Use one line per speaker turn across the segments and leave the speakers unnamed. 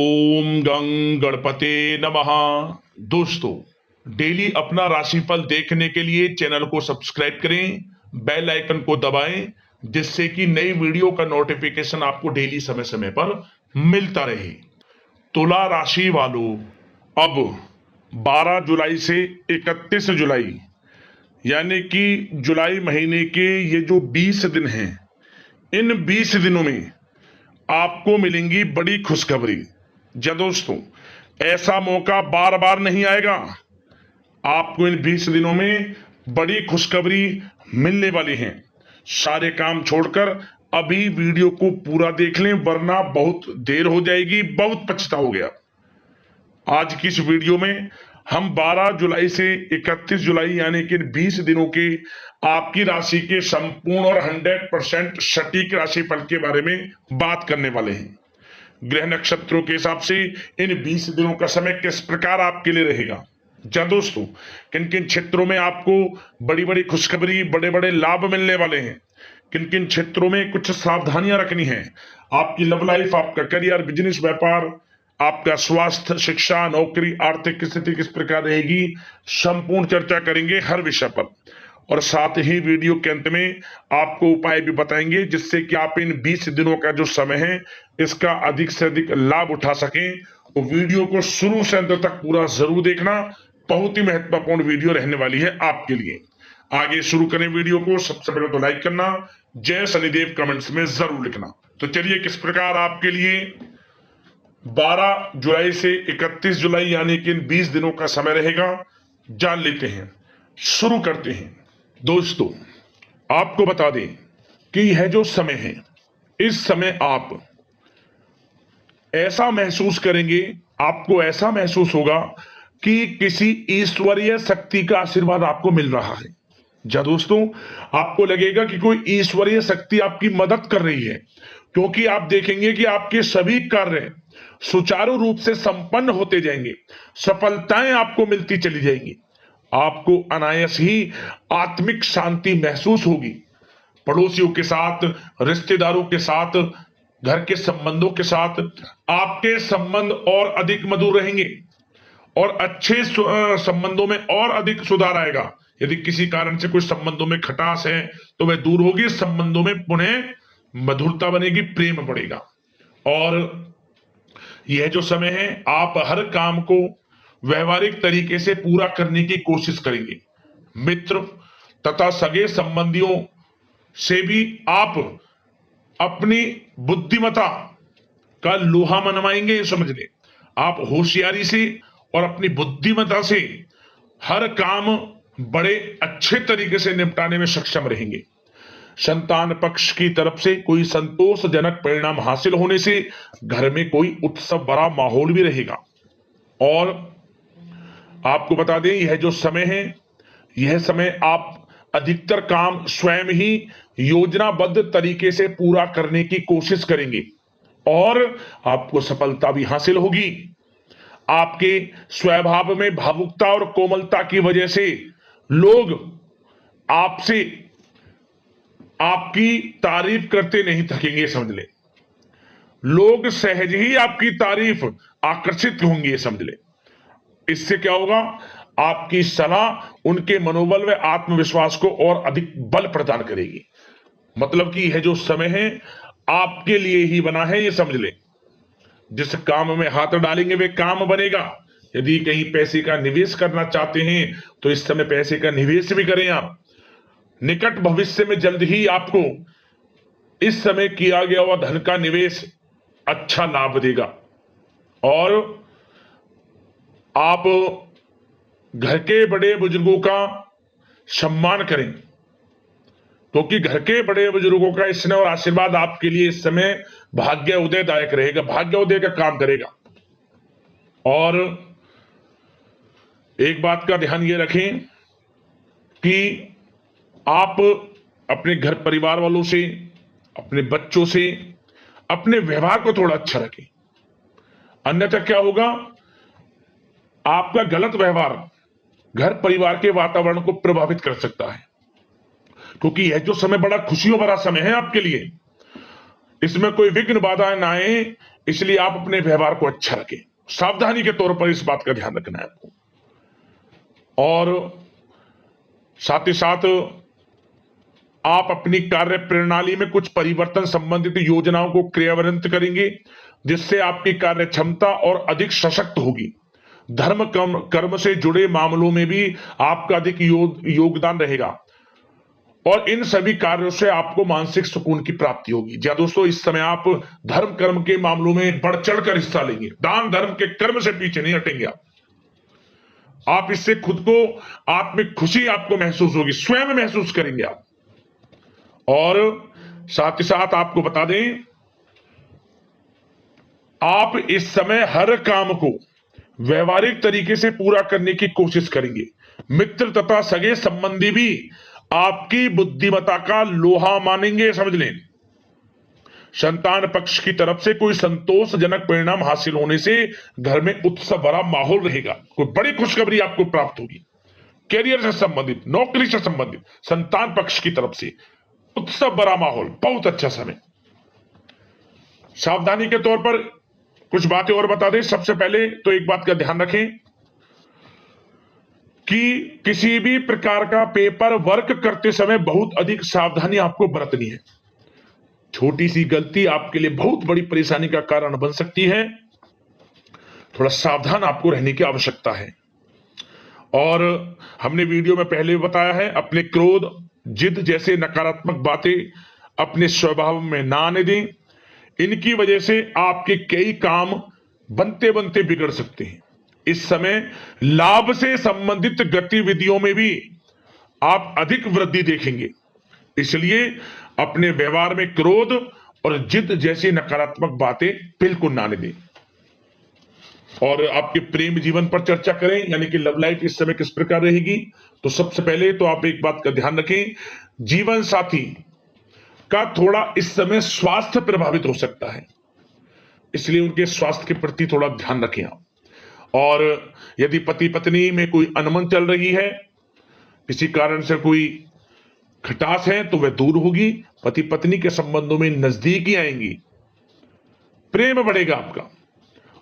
ओम गं गणपते नमः। दोस्तों, डेली अपना राशिफल देखने के लिए चैनल को सब्सक्राइब करें, बेल आइकन को दबाएं, जिससे कि नई वीडियो का नोटिफिकेशन आपको डेली समय समय पर मिलता रहे। तुला राशि वालों, अब 12 जुलाई से 31 जुलाई यानी कि जुलाई महीने के ये जो 20 दिन हैं, इन 20 दिनों में आपको मिलेंगी बड़ी खुशखबरी। जी दोस्तों, ऐसा मौका बार बार नहीं आएगा। आपको इन 20 दिनों में बड़ी खुशखबरी मिलने वाली है। सारे काम छोड़कर अभी वीडियो को पूरा देख लें, वरना बहुत देर हो जाएगी, बहुत पछताओगे। आज की इस वीडियो में हम 12 जुलाई से 31 जुलाई यानी कि 20 दिनों के आपकी राशि के संपूर्ण और 100% सटीक राशिफल के बारे में बात करने वाले हैं। ग्रह नक्षत्रों के हिसाब से इन 20 दिनों का समय किस प्रकार आपके लिए रहेगा। जा दोस्तों, किन किन क्षेत्रों में आपको बड़ी बड़ी खुशखबरी, बड़े बड़े लाभ मिलने वाले हैं, किन किन क्षेत्रों में कुछ सावधानियां रखनी है। आपकी लव लाइफ, आपका करियर, बिजनेस, व्यापार, आपका स्वास्थ्य, शिक्षा, नौकरी, आर्थिक स्थिति किस प्रकार रहेगी, संपूर्ण चर्चा करेंगे हर विषय पर। और साथ ही वीडियो के अंत में आपको उपाय भी बताएंगे, जिससे कि आप इन 20 दिनों का जो समय है इसका अधिक से अधिक लाभ उठा सकें। तो वीडियो को शुरू से अंत तक पूरा जरूर देखना, बहुत ही महत्वपूर्ण वीडियो रहने वाली है आपके लिए। आगे शुरू करें वीडियो को। सबसे पहले तो लाइक करना, जय शनिदेव कमेंट्स में जरूर लिखना। तो चलिए, किस प्रकार आपके लिए 12 जुलाई से 31 जुलाई यानी कि इन 20 दिनों का समय रहेगा, जान लेते हैं। शुरू करते हैं। दोस्तों, आपको बता दें कि यह जो समय है, इस समय आप ऐसा महसूस करेंगे, आपको ऐसा महसूस होगा कि किसी ईश्वरीय शक्ति का आशीर्वाद आपको मिल रहा है। जा दोस्तों, आपको लगेगा कि कोई ईश्वरीय शक्ति आपकी मदद कर रही है, क्योंकि आप देखेंगे कि आपके सभी कार्य सुचारू रूप से संपन्न होते जाएंगे, सफलताएं आपको मिलती चली जाएंगी। आपको अनायास ही आत्मिक शांति महसूस होगी। पड़ोसियों के साथ, रिश्तेदारों के साथ, घर के संबंधों के साथ आपके संबंध और अधिक मधुर रहेंगे और अच्छे संबंधों में और अधिक सुधार आएगा। यदि किसी कारण से कोई संबंधों में खटास है तो वह दूर होगी, संबंधों में पुनः मधुरता बनेगी, प्रेम बढ़ेगा। और यह जो समय है, आप हर काम को व्यवहारिक तरीके से पूरा करने की कोशिश करेंगे। मित्र तथा सगे संबंधियों से भी आप अपनी बुद्धिमत्ता का लोहा मनवाएंगे। समझ ले, आप होशियारी से और अपनी बुद्धिमत्ता से हर काम बड़े अच्छे तरीके से निपटाने में सक्षम रहेंगे। संतान पक्ष की तरफ से कोई संतोषजनक परिणाम हासिल होने से घर में कोई उत्सव भरा माहौल भी रहेगा। और आपको बता दें, यह जो समय है, यह समय आप अधिकतर काम स्वयं ही योजनाबद्ध तरीके से पूरा करने की कोशिश करेंगे और आपको सफलता भी हासिल होगी। आपके स्वभाव में भावुकता और कोमलता की वजह से लोग आपसे आपकी तारीफ करते नहीं थकेंगे। समझ ले, लोग सहज ही आपकी तारीफ आकर्षित होंगे। समझ ले, इससे क्या होगा, आपकी सलाह उनके मनोबल व आत्मविश्वास को और अधिक बल प्रदान करेगी। मतलब कि यह जो समय है आपके लिए ही बना है, ये समझ ले। जिस काम में हाथ डालेंगे वे काम बनेगा। यदि कहीं पैसे का निवेश करना चाहते हैं तो इस समय पैसे का निवेश भी करें आप। निकट भविष्य में जल्द ही आपको इस समय किया गया हुआ धन का निवेश अच्छा लाभ देगा। और आप घर के बड़े बुजुर्गों का सम्मान करें, क्योंकि घर के बड़े बुजुर्गों का स्नेह और आशीर्वाद आपके लिए इस समय भाग्य उदयदायक रहेगा, भाग्य उदय का काम करेगा। और एक बात का ध्यान ये रखें कि आप अपने घर परिवार वालों से, अपने बच्चों से अपने व्यवहार को थोड़ा अच्छा रखें। अन्यथा क्या होगा, आपका गलत व्यवहार घर परिवार के वातावरण को प्रभावित कर सकता है। क्योंकि यह जो समय बड़ा खुशियों भरा समय है आपके लिए, इसमें कोई विघ्न बाधा ना आए, इसलिए आप अपने व्यवहार को अच्छा रखें। सावधानी के तौर पर इस बात का ध्यान रखना है आपको। और साथ ही साथ आप अपनी कार्य प्रणाली में कुछ परिवर्तन संबंधित योजनाओं को क्रियान्वित करेंगे, जिससे आपकी कार्य क्षमता और अधिक सशक्त होगी। धर्म कर्म से जुड़े मामलों में भी आपका अधिक योगदान रहेगा और इन सभी कार्यों से आपको मानसिक सुकून की प्राप्ति होगी। जी दोस्तों, इस समय आप धर्म कर्म के मामलों में बढ़ चढ़कर हिस्सा लेंगे। दान धर्म के कर्म से पीछे नहीं हटेंगे आप इससे खुद को आत्मिक खुशी आपको महसूस होगी, स्वयं महसूस करेंगे आप। और साथ ही साथ आपको बता दें, आप इस समय हर काम को व्यवहारिक तरीके से पूरा करने की कोशिश करेंगे। मित्र तथा सगे संबंधी भी आपकी बुद्धिमत्ता का लोहा मानेंगे, समझ लें। संतान पक्ष की तरफ से कोई संतोषजनक परिणाम हासिल होने से घर में उत्सव भरा माहौल रहेगा। कोई बड़ी खुशखबरी आपको प्राप्त होगी। कैरियर से संबंधित, नौकरी से संबंधित, संतान पक्ष की तरफ से उत्सव भरा माहौल, बहुत अच्छा समय। सावधानी के तौर पर कुछ बातें और बता दें। सबसे पहले तो एक बात का ध्यान रखें कि किसी भी प्रकार का पेपर वर्क करते समय बहुत अधिक सावधानी आपको बरतनी है। छोटी सी गलती आपके लिए बहुत बड़ी परेशानी का कारण बन सकती है। थोड़ा सावधान आपको रहने की आवश्यकता है। और हमने वीडियो में पहले भी बताया है, अपने क्रोध, जिद जैसे नकारात्मक बातें अपने स्वभाव में ना आने दें। इनकी वजह से आपके कई काम बनते बनते बिगड़ सकते हैं। इस समय लाभ से संबंधित गतिविधियों में भी आप अधिक वृद्धि देखेंगे, इसलिए अपने व्यवहार में क्रोध और जिद जैसी नकारात्मक बातें बिल्कुल ना आने दें। और आपके प्रेम जीवन पर चर्चा करें, यानी कि लव लाइफ इस समय किस प्रकार रहेगी। तो सबसे पहले तो आप एक बात का ध्यान रखें, जीवन साथी का थोड़ा इस समय स्वास्थ्य प्रभावित हो सकता है, इसलिए उनके स्वास्थ्य के प्रति थोड़ा ध्यान रखें आप। और यदि पति पत्नी में कोई अनबन चल रही है, किसी कारण से कोई खटास है, तो वह दूर होगी। पति पत्नी के संबंधों में नजदीकी आएंगी, प्रेम बढ़ेगा आपका।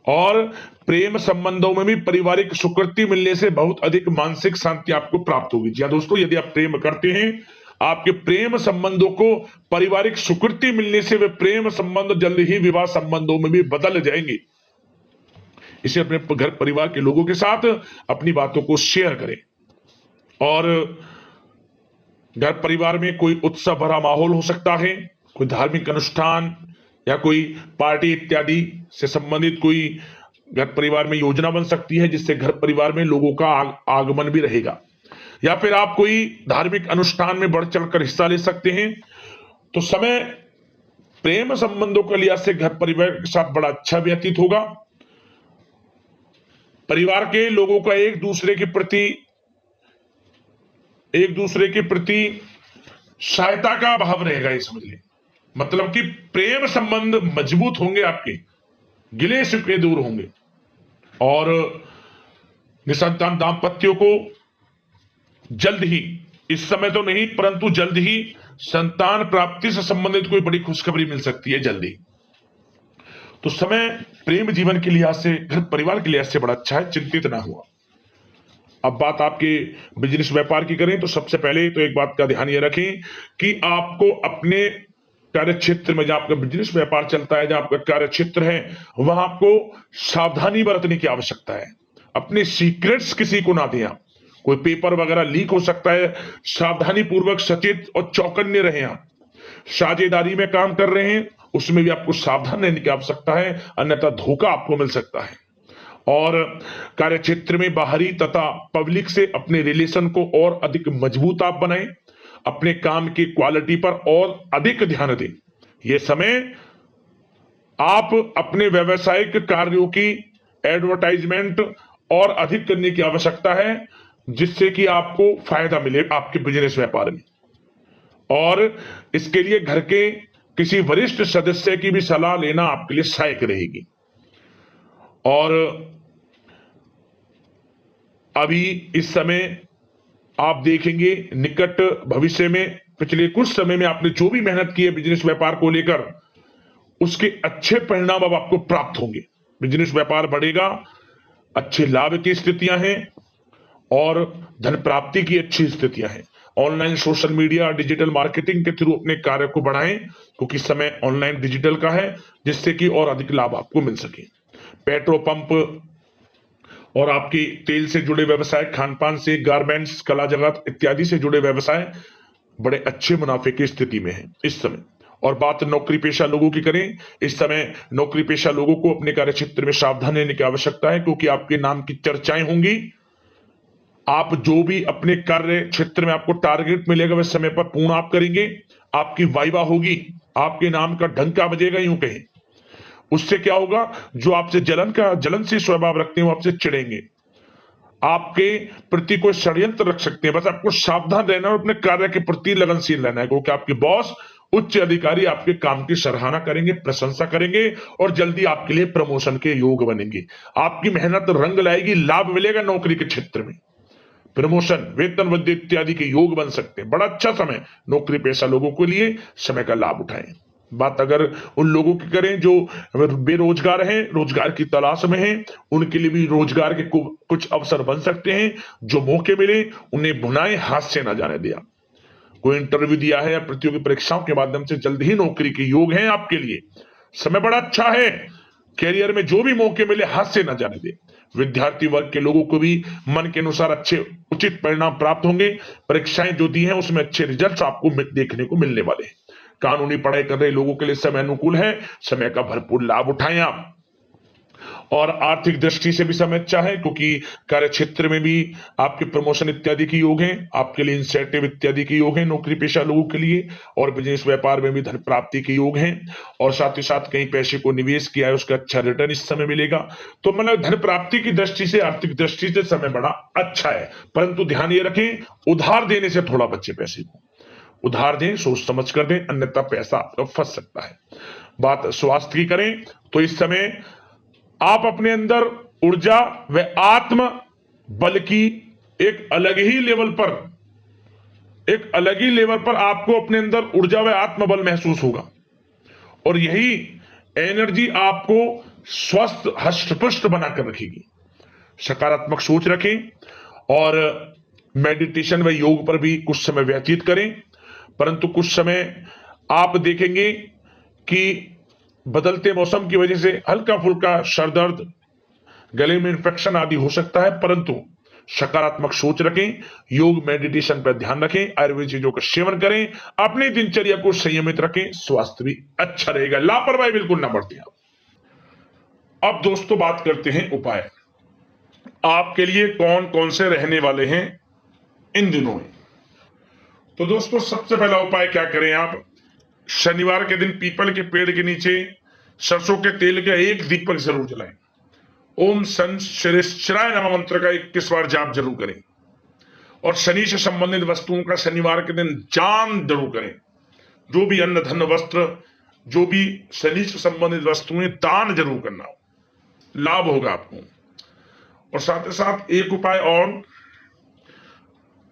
और प्रेम संबंधों में भी पारिवारिक स्वीकृति मिलने से बहुत अधिक मानसिक शांति आपको प्राप्त होगी। जी दोस्तों, यदि आप प्रेम करते हैं, आपके प्रेम संबंधों को पारिवारिक स्वीकृति मिलने से वे प्रेम संबंध जल्द ही विवाह संबंधों में भी बदल जाएंगे। इसे अपने घर परिवार के लोगों के साथ अपनी बातों को शेयर करें। और घर परिवार में कोई उत्सव भरा माहौल हो सकता है, कोई धार्मिक अनुष्ठान या कोई पार्टी इत्यादि से संबंधित कोई घर परिवार में योजना बन सकती है, जिससे घर परिवार में लोगों का आगमन भी रहेगा। या फिर आप कोई धार्मिक अनुष्ठान में बढ़ चढ़कर हिस्सा ले सकते हैं। तो समय प्रेम संबंधों के लिहाज से घर परिवार के साथ बड़ा अच्छा व्यतीत होगा। परिवार के लोगों का एक दूसरे के प्रति सहायता का भाव रहेगा, ये समझ लें। मतलब कि प्रेम संबंध मजबूत होंगे, आपके गिले शिकवे दूर होंगे। और निसंतान दाम्पत्यों को जल्द ही, इस समय तो नहीं परंतु जल्द ही संतान प्राप्ति से संबंधित कोई बड़ी खुशखबरी मिल सकती है जल्दी। तो समय प्रेम जीवन के लिहाज से, घर परिवार के लिहाज से बड़ा अच्छा है, चिंतित ना हुआ। अब बात आपके बिजनेस व्यापार की करें, तो सबसे पहले तो एक बात का ध्यान ये रखें कि आपको अपने कार्य क्षेत्र में, जहां आपका बिजनेस व्यापार चलता है, जहां आपका कार्य क्षेत्र है, वहां आपको सावधानी बरतने की आवश्यकता है। अपने सीक्रेट्स किसी को ना दें आप। कोई पेपर वगैरह लीक हो सकता है, सावधानी पूर्वक सचेत और चौकन्ने रहें आप। साझेदारी में काम कर रहे हैं, उसमें भी आपको सावधान रहने की आवश्यकता है, अन्यथा धोखा आपको मिल सकता है। और कार्य क्षेत्र में बाहरी तथा पब्लिक से अपने रिलेशन को और अधिक मजबूत आप बनाएं। अपने काम की क्वालिटी पर और अधिक ध्यान दें। यह समय आप अपने व्यावसायिक कार्यों की एडवर्टाइजमेंट और अधिक करने की आवश्यकता है, जिससे कि आपको फायदा मिले आपके बिजनेस व्यापार में। और इसके लिए घर के किसी वरिष्ठ सदस्य की भी सलाह लेना आपके लिए सहायक रहेगी। और अभी इस समय आप देखेंगे, निकट भविष्य में, पिछले कुछ समय में आपने जो भी मेहनत की है बिजनेस व्यापार को लेकर, उसके अच्छे परिणाम अब आपको प्राप्त होंगे। बिजनेस व्यापार बढ़ेगा, अच्छे लाभ की स्थितियां हैं और धन प्राप्ति की अच्छी स्थितियां हैं। Online social media digital marketing के थ्रू अपने कार्य को बढ़ाएं, क्योंकि समय ऑनलाइन डिजिटल का है, जिससे कि और अधिक लाभ आपको मिल सके। पेट्रोल पंप और आपकी तेल से जुड़े व्यवसाय, खान पान से, गारमेंट्स, कला जगत इत्यादि से जुड़े व्यवसाय बड़े अच्छे मुनाफे की स्थिति में है इस समय। और बात नौकरी पेशा लोगों की करें, इस समय नौकरी पेशा लोगों को अपने कार्य क्षेत्र में सावधान रहने की आवश्यकता है, क्योंकि आपके नाम की चर्चाएं होंगी। आप जो भी अपने कार्य क्षेत्र में आपको टारगेट मिलेगा वह समय पर पूर्ण आप करेंगे, आपकी वाइवा होगी, आपके नाम का डंका बजेगा, यूं कहें। उससे क्या होगा, जो आपसे जलनशील स्वभाव रखते हैं वो आपसे चिढ़ेंगे, आपके प्रति कोई षड्यंत्र रख सकते हैं। बस आपको सावधान रहना और अपने कार्य के प्रति लगनशील रहना है, क्योंकि आपके बॉस उच्च अधिकारी आपके काम की सराहना करेंगे, प्रशंसा करेंगे और जल्दी आपके लिए प्रमोशन के योग बनेंगे। आपकी मेहनत रंग लाएगी, लाभ मिलेगा नौकरी के क्षेत्र में, प्रमोशन, वेतन वृद्धि इत्यादि के योग बन सकते हैं। बड़ा अच्छा समय नौकरी पेशा लोगों के लिए, समय का लाभ उठाएं। बात अगर उन लोगों की करें जो बेरोजगार हैं, रोजगार की तलाश में हैं, उनके लिए भी रोजगार के कुछ अवसर बन सकते हैं। जो मौके मिले उन्हें भुनाएं, हाथ से ना जाने दिया। कोई इंटरव्यू दिया है या प्रतियोगी परीक्षाओं के माध्यम से जल्द ही नौकरी के योग हैं आपके लिए, समय बड़ा अच्छा है। कैरियर में जो भी मौके मिले हाथ से न जाने दे। विद्यार्थी वर्ग के लोगों को भी मन के अनुसार अच्छे उचित परिणाम प्राप्त होंगे। परीक्षाएं जो दी हैं उसमें अच्छे रिजल्ट्स आपको देखने को मिलने वाले हैं। कानूनी पढ़ाई कर रहे लोगों के लिए समय अनुकूल है, समय का भरपूर लाभ उठाएं आप। और आर्थिक दृष्टि से भी समय अच्छा है, क्योंकि कार्य क्षेत्र में भी आपके प्रमोशन इत्यादि के योग हैं, आपके लिए इंसेंटिव इत्यादि के योग हैं नौकरी पेशा लोगों के लिए। और बिजनेस व्यापार में भी धन प्राप्ति के योग हैं, और साथ ही साथ कहीं पैसे को निवेश किया है उसका अच्छा रिटर्न इस समय मिलेगा। तो मतलब धन प्राप्ति की दृष्टि से, आर्थिक दृष्टि से समय बड़ा अच्छा है। परंतु ध्यान ये रखें, उधार देने से थोड़ा बचे। पैसे को उधार दें, सोच समझ कर दें, अन्यथा पैसा आपका फंस सकता है। बात स्वास्थ्य की करें तो इस समय आप अपने अंदर ऊर्जा व आत्म बल की एक अलग ही लेवल पर आपको अपने अंदर ऊर्जा व आत्म बल महसूस होगा, और यही एनर्जी आपको स्वस्थ हष्ट-पुष्ट बनाकर रखेगी। सकारात्मक सोच रखें और मेडिटेशन व योग पर भी कुछ समय व्यतीत करें। परंतु कुछ समय आप देखेंगे कि बदलते मौसम की वजह से हल्का फुल्का सर दर्द, गले में इंफेक्शन आदि हो सकता है, परंतु सकारात्मक सोच रखें, योग मेडिटेशन पर ध्यान रखें, आयुर्वेद चीजों का सेवन करें, अपनी दिनचर्या को संयमित रखें, स्वास्थ्य भी अच्छा रहेगा। लापरवाही बिल्कुल ना बरतें आप। अब दोस्तों बात करते हैं उपाय, आपके लिए कौन कौन से रहने वाले हैं इन दिनों में। तो दोस्तों सबसे पहला उपाय क्या करें आप, शनिवार के दिन पीपल के पेड़ के नीचे सरसों के तेल का एक दीपक जरूर जलाएं। ओम शनिश्चराय नमः मंत्र का 21 बार जाप जरूर करें। और शनि से संबंधित वस्तुओं का शनिवार के दिन दान जरूर करें। जो भी अन्न धन वस्त्र, जो भी शनि से संबंधित वस्तुएं दान जरूर करना, लाभ होगा आपको। और साथ ही साथ एक उपाय और,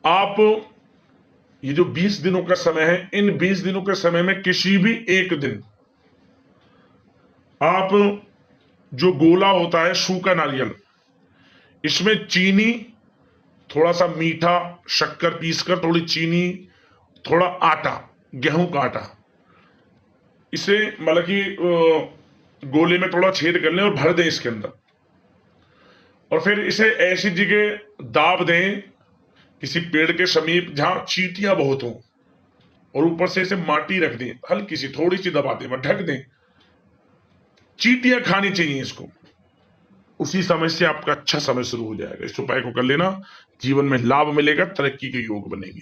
आप ये जो 20 दिनों का समय है, इन 20 दिनों के समय में किसी भी एक दिन आप जो गोला होता है सूखा नारियल, इसमें चीनी, थोड़ा सा मीठा, शक्कर पीसकर, थोड़ी चीनी, थोड़ा आटा, गेहूं का आटा, इसे मतलब कि गोले में थोड़ा छेद कर लें और भर दें इसके अंदर, और फिर इसे ऐसी जगह दाब दें किसी पेड़ के समीप जहां चींटियां बहुत हों, और ऊपर से इसे माटी रख दें, हल्की सी थोड़ी सी दबा दें, ढक दें। चींटियां खानी चाहिए इसको, उसी समय से आपका अच्छा समय शुरू हो जाएगा। इस उपाय को कर लेना, जीवन में लाभ मिलेगा, तरक्की के योग बनेंगे।